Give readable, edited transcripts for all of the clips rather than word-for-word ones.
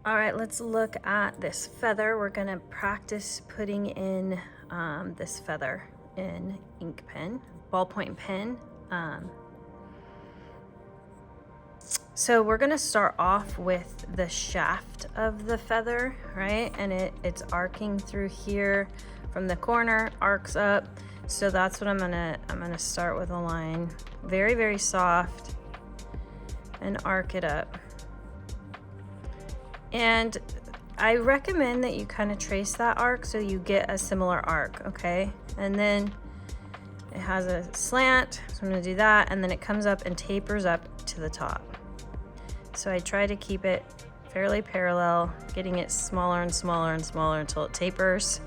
All right, let's look at this feather. We're gonna practice putting in this feather in ink pen, ballpoint pen. So we're gonna start off with the shaft of the feather, right? And it's arcing through here from the corner, arcs up. So that's what I'm gonna start with a line, very, very soft, and arc it up. And I recommend that you kind of trace that arc so you get a similar arc, okay? And then it has a slant, so I'm gonna do that, and then it comes up and tapers up to the top. So I try to keep it fairly parallel, getting it smaller and smaller and smaller until it tapers.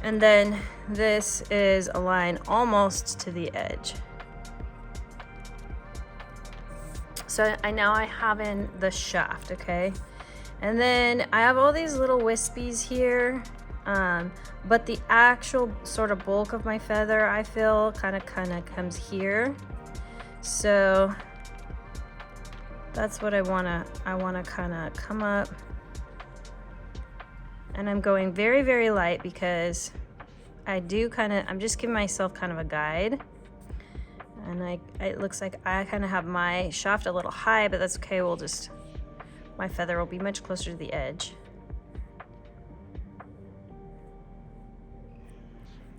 And then this is a line almost to the edge. So now I have in the shaft, okay? And then I have all these little wispies here, but the actual sort of bulk of my feather, I feel, kind of comes here. So that's what I wanna kind of come up. And I'm going very, very light because I'm just giving myself kind of a guide. And it looks like I kind of have my shaft a little high, but that's okay. My feather will be much closer to the edge.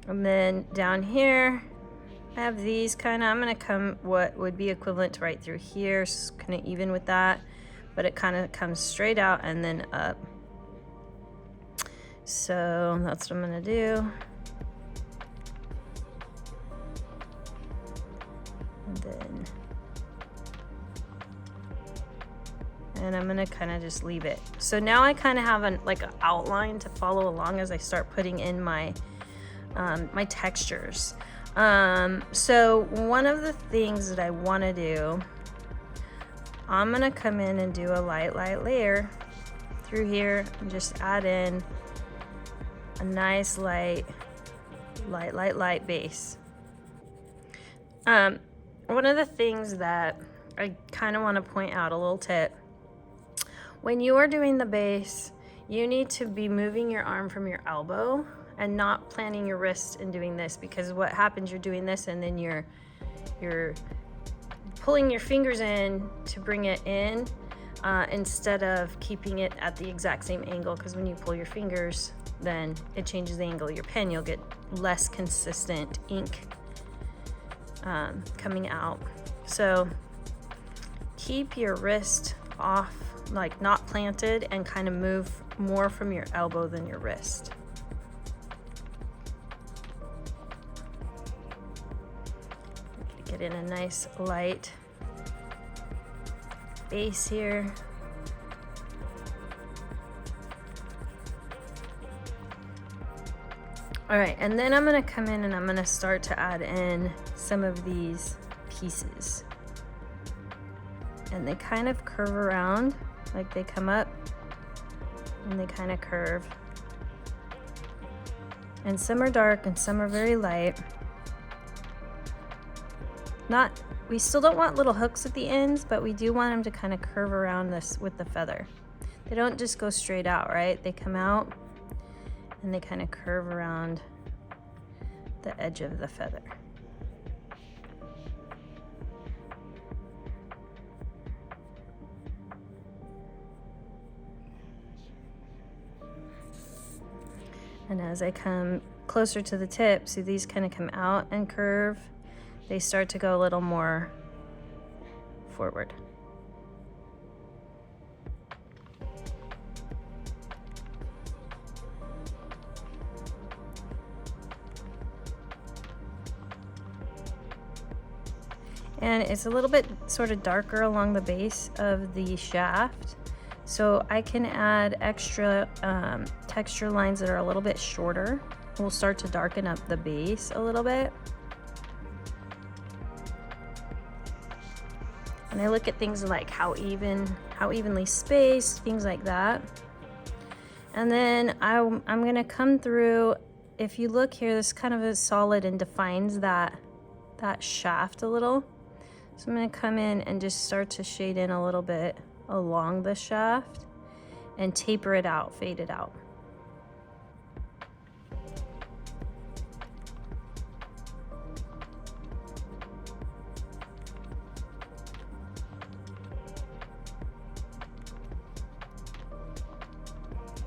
And then down here, I have these I'm gonna come what would be equivalent to right through here, so kind of even with that, but it kind of comes straight out and then up. So that's what I'm gonna do. And I'm gonna kind of just leave it. So now I kind of have an outline to follow along as I start putting in my my textures. So one of the things that I want to do, I'm gonna come in and do a light layer through here and just add in a nice light base. One of the things that I kind of want to point out, a little tip, when you are doing the base, you need to be moving your arm from your elbow and not planting your wrist and doing this, because what happens, you're doing this and then you're pulling your fingers in to bring it in instead of keeping it at the exact same angle, because when you pull your fingers, then it changes the angle of your pen. You'll get less consistent ink coming out. So keep your wrist off, like not planted, and kind of move more from your elbow than your wrist. Get in a nice light base here. All right, and then I'm gonna come in and I'm gonna start to add in some of these pieces. And they kind of curve around, like they come up and they kind of curve. And some are dark and some are very light. We still don't want little hooks at the ends, but we do want them to kind of curve around this with the feather. They don't just go straight out, right? They come out and they kind of curve around the edge of the feather. And as I come closer to the tip, see these kind of come out and curve. They start to go a little more forward. And it's a little bit sort of darker along the base of the shaft. So I can add extra texture lines that are a little bit shorter. We'll start to darken up the base a little bit. And I look at things like how evenly spaced, things like that. And then I'm gonna come through, if you look here, this kind of is solid and defines that shaft a little. So I'm gonna come in and just start to shade in a little bit along the shaft. and taper it out, fade it out.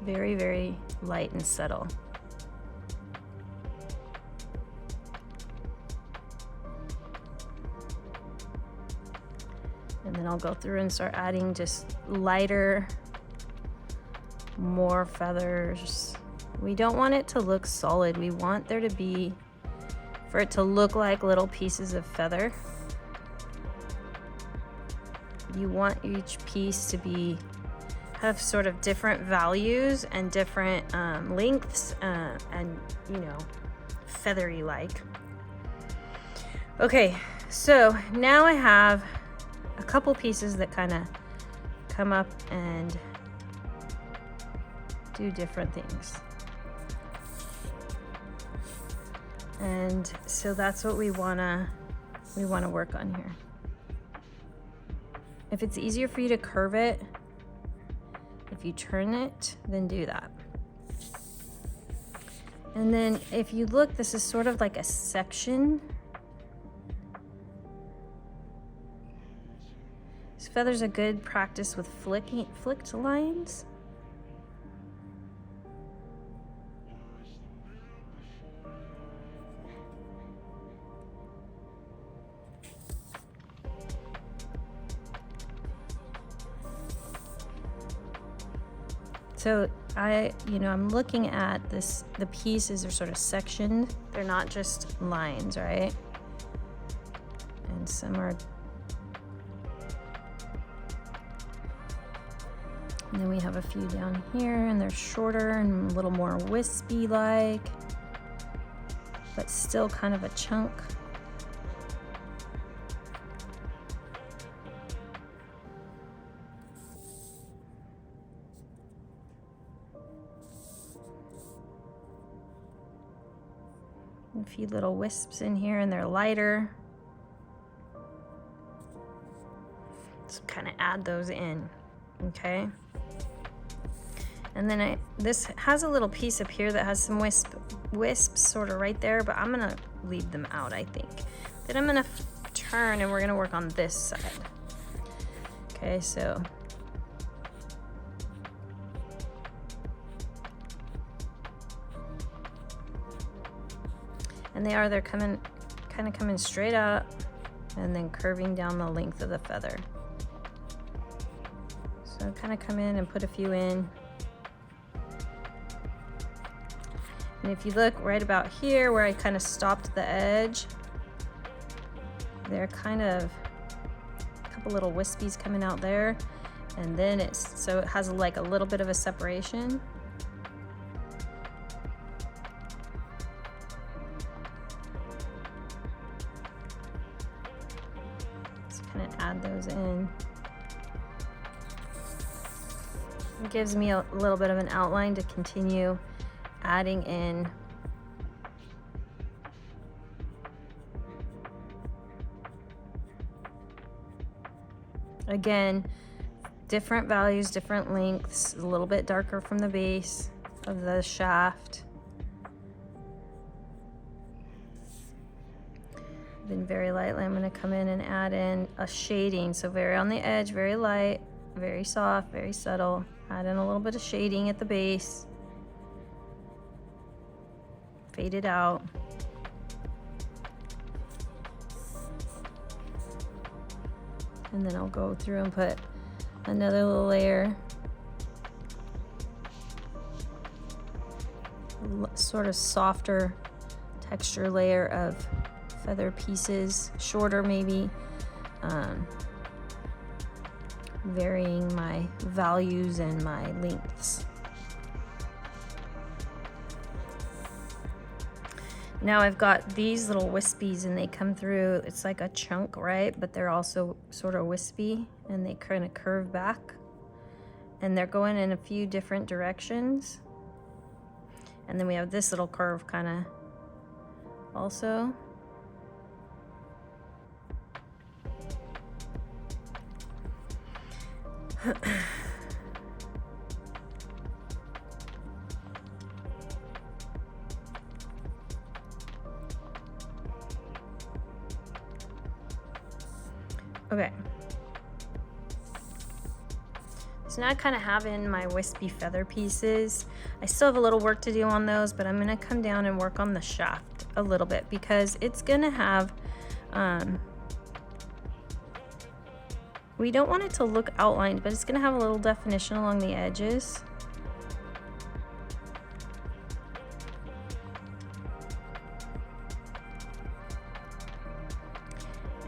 Very, very light and subtle. And then I'll go through and start adding just lighter, more feathers. We don't want it to look solid. We want there to be, for it to look like little pieces of feather. You want each piece to have sort of different values and different lengths and, you know, feathery like. Okay, so now I have a couple pieces that kind of come up and do different things. And so that's what we wanna work on here. If it's easier for you to curve it, if you turn it, then do that. And then if you look, this is sort of like a section. This feather's a good practice with flicked lines. So I'm looking at this, the pieces are sort of sectioned. They're not just lines, right? And some are, and then we have a few down here and they're shorter and a little more wispy like, but still kind of a chunk. A few little wisps in here and they're lighter. So kind of add those in, okay? And then this has a little piece up here that has some wisps sort of right there, but I'm gonna leave them out, I think. Then I'm gonna turn and we're gonna work on this side. Okay, so. And they're kind of coming straight up and then curving down the length of the feather. So kind of come in and put a few in. And if you look right about here where I kind of stopped the edge, they're kind of a couple little wispies coming out there. And then so it has like a little bit of a separation. Kind of add those in. It gives me a little bit of an outline to continue adding in. Again, different values, different lengths, a little bit darker from the base of the shaft. Then very lightly, I'm going to come in and add in a shading. So very on the edge, very light, very soft, very subtle. Add in a little bit of shading at the base. Fade it out. And then I'll go through and put another little layer. Sort of softer texture layer of feather pieces, shorter maybe, varying my values and my lengths. Now I've got these little wispies and they come through, it's like a chunk, right? But they're also sort of wispy and they kind of curve back and they're going in a few different directions. And then we have this little curve kind of also. Okay. So now I kind of have in my wispy feather pieces. I still have a little work to do on those, but I'm gonna come down and work on the shaft a little bit because it's gonna have, we don't want it to look outlined, but it's gonna have a little definition along the edges.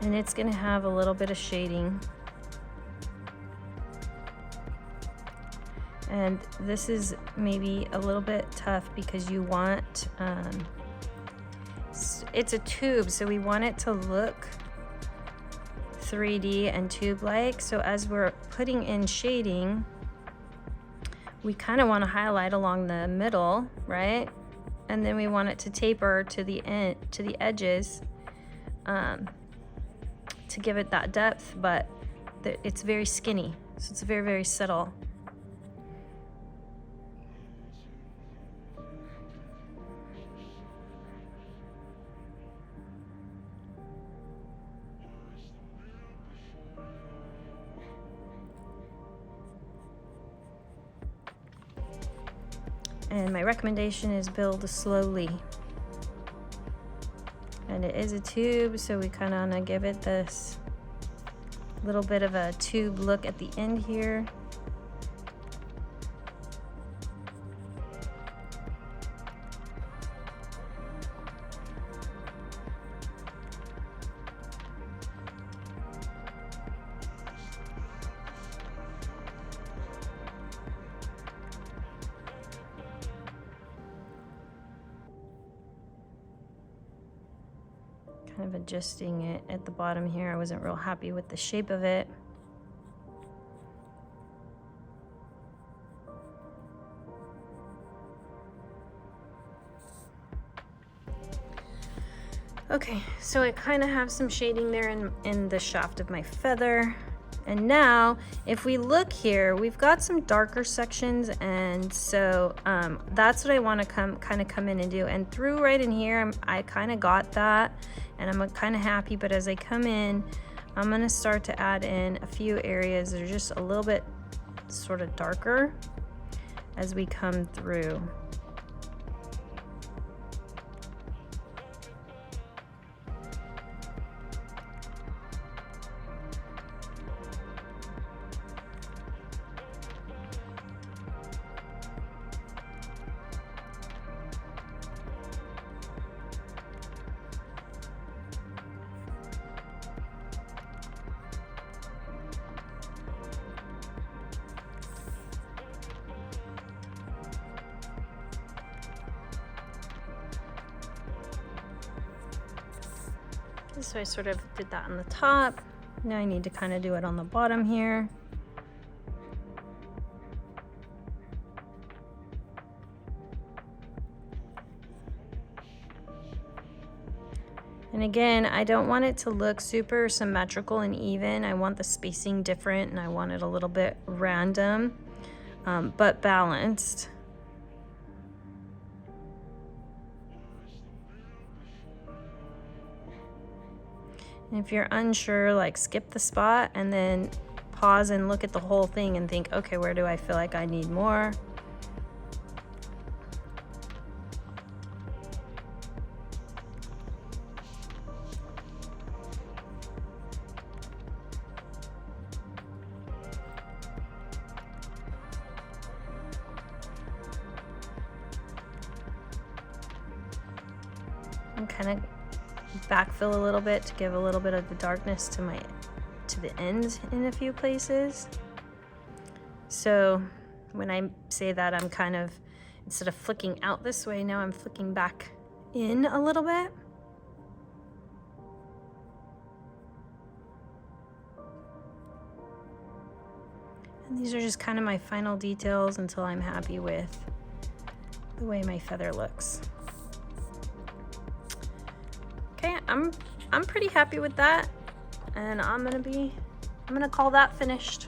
And it's gonna have a little bit of shading. And this is maybe a little bit tough because you want, it's a tube, so we want it to look 3D and tube-like. So as we're putting in shading, we kind of want to highlight along the middle, right? And then we want it to taper to the end, to the edges, to give it that depth, but it's very skinny, so it's very, very subtle. And my recommendation is build slowly. And it is a tube, so we kind of want to give it this little bit of a tube look at the end here. Kind of adjusting it at the bottom here. I wasn't real happy with the shape of it. Okay, so I kind of have some shading there in the shaft of my feather. And now, if we look here, we've got some darker sections, and so that's what I want to come in and do. And through right in here, I kind of got that, and I'm kind of happy. But as I come in, I'm going to start to add in a few areas that are just a little bit sort of darker as we come through. So I sort of did that on the top. Now I need to kind of do it on the bottom here. And again, I don't want it to look super symmetrical and even. I want the spacing different, and I want it a little bit random, but balanced. And if you're unsure, like skip the spot and then pause and look at the whole thing and think, okay, where do I feel like I need more? And kind of backfill a little bit to give a little bit of the darkness to the ends in a few places. So when I say that, I'm kind of, instead of flicking out this way, now I'm flicking back in a little bit. And these are just kind of my final details until I'm happy with the way my feather looks. Okay, I'm pretty happy with that, and I'm gonna call that finished.